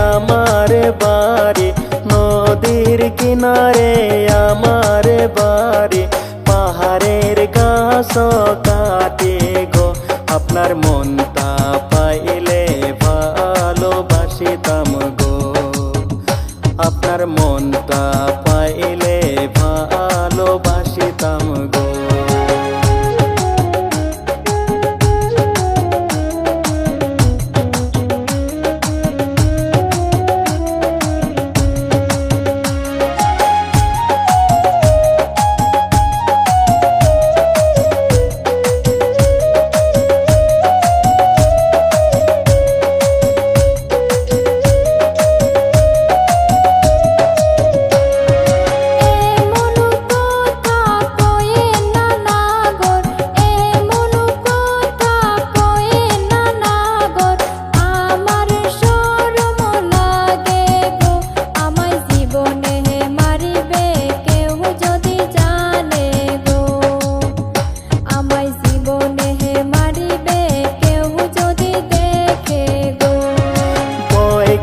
আমার বাড়ি, নদীর কিনারে আমার বাড়ি, পাহাড়ের গাছ কাটে গো। আপনার মনটা পাইলে ভালোবাসিতাম গো, আপনার মনটা পাইলে ভালোবাসিতাম গো।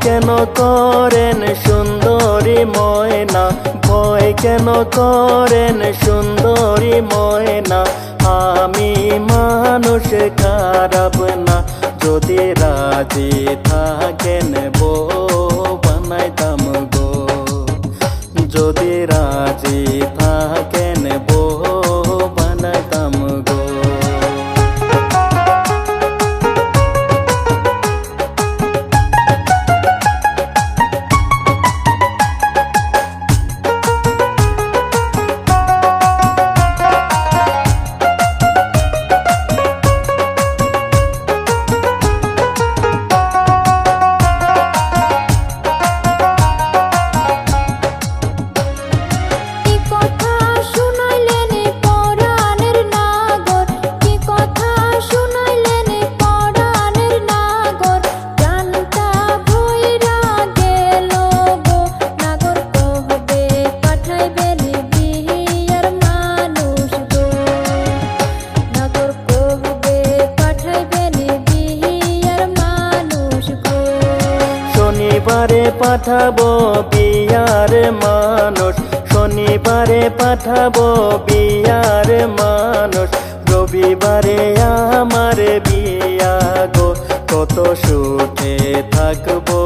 কেন করেন সুন্দরী ময়না, ভয় কেন করেন সুন্দরী ময়না, আমি মানুষ খারাপ না, যদি রাজি থাকেন বউ বানাইতাম গো, যদি রাজি থাকেন বউ বানাইতাম গো। শনিবারে পাঠাবো বিয়ার মানুষ, শনিবারে পাঠাবো বিয়ার মানুষ, রবিবারে আমার বিয়া গো, কত সুখে থাকবো